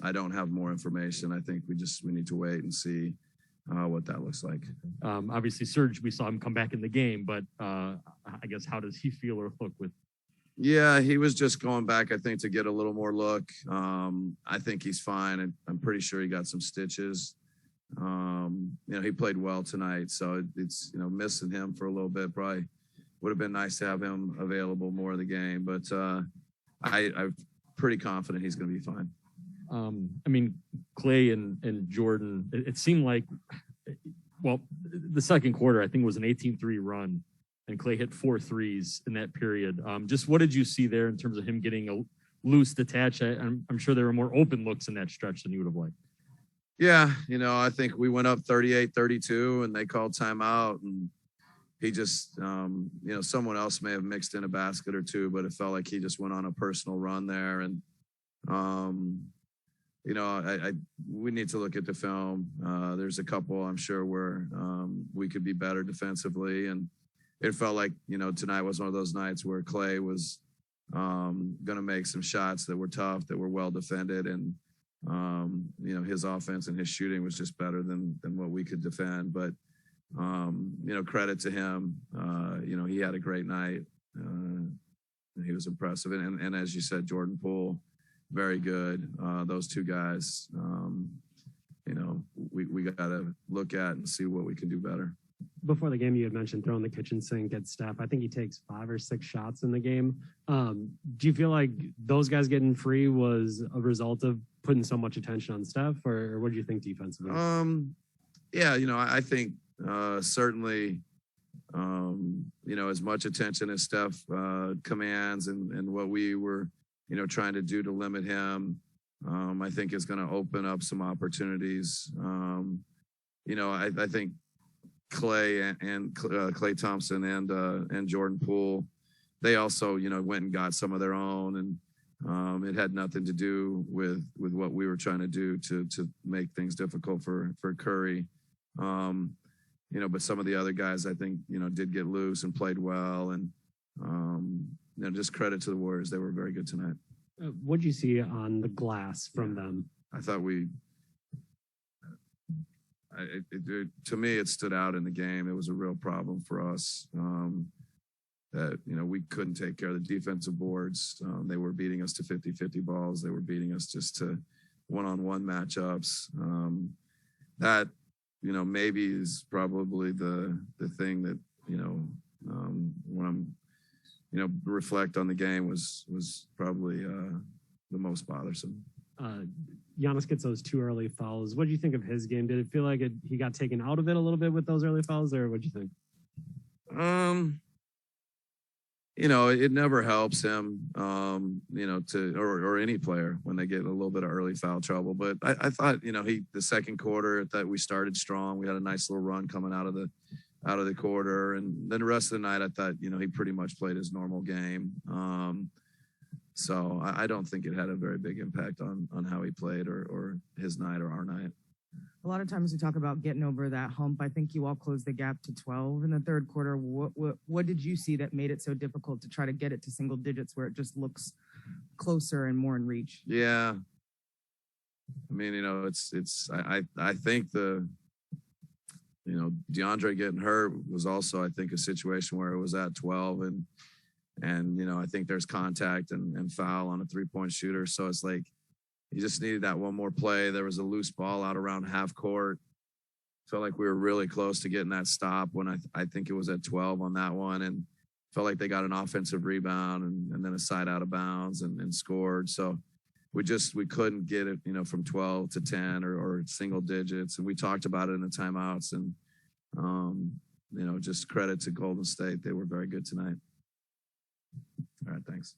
I don't have more information. I think we need to wait and see what that looks like. Obviously, Serge, we saw him come back in the game, but I guess how does he feel or look with? Yeah, he was just going back, I think, to get a little more look. I think he's fine. I'm pretty sure he got some stitches. He played well tonight, so it's missing him for a little bit. Probably would have been nice to have him available more of the game, but I'm pretty confident he's going to be fine. Clay and Jordan, it seemed like, well, the second quarter, I think it was an 18-3 run, and Clay hit 4 threes in that period. Just what did you see there in terms of him getting a loose detach? I'm sure there were more open looks in that stretch than you would have liked. Yeah, I think we went up 38-32, and they called timeout, and he just, someone else may have mixed in a basket or two, but it felt like he just went on a personal run there. And, we need to look at the film. There's a couple, I'm sure, where we could be better defensively. And it felt like, tonight was one of those nights where Clay was going to make some shots that were tough, that were well defended. And, his offense and his shooting was just better than what we could defend. But, credit to him. He had a great night. He was impressive. And as you said, Jordan Poole, very good. Those two guys, we got to look at and see what we can do better. Before the game, you had mentioned throwing the kitchen sink at Steph. I think he takes 5 or 6 shots in the game. Do you feel like those guys getting free was a result of putting so much attention on Steph, or what do you think defensively? I think certainly, as much attention as Steph commands and what we were, trying to do to limit him, I think is going to open up some opportunities. I think Clay and Clay Thompson and Jordan Poole, they also, went and got some of their own, and it had nothing to do with what we were trying to do to make things difficult for Curry. But some of the other guys, I think, did get loose and played well. And, just credit to the Warriors. They were very good tonight. What'd you see on the glass from them? I thought to me, it stood out in the game. It was a real problem for us that, we couldn't take care of the defensive boards. They were beating us to 50-50 balls. They were beating us just to one-on-one matchups. That, maybe is probably the thing that, when I'm, reflect on the game was probably the most bothersome. Giannis gets those 2 early fouls. What do you think of his game? Did it feel like he got taken out of it a little bit with those early fouls, or what do you think? It never helps him, or any player when they get a little bit of early foul trouble. But I thought, the second quarter that we started strong. We had a nice little run coming out of the quarter, and then the rest of the night, I thought, he pretty much played his normal game. So I don't think it had a very big impact on how he played or his night or our night. A lot of times we talk about getting over that hump. I think you all closed the gap to 12 in the third quarter. What did you see that made it so difficult to try to get it to single digits where it just looks closer and more in reach? Yeah. I mean, I think DeAndre getting hurt was also, I think, a situation where it was at 12 and I think there's contact and foul on a 3-point shooter. So it's like, you just needed that one more play. There was a loose ball out around half court. Felt like we were really close to getting that stop when I think it was at 12 on that one, and felt like they got an offensive rebound and then a side out of bounds and scored. So we couldn't get it, from 12 to 10 or single digits. And we talked about it in the timeouts, and, just credit to Golden State. They were very good tonight. All right. Thanks.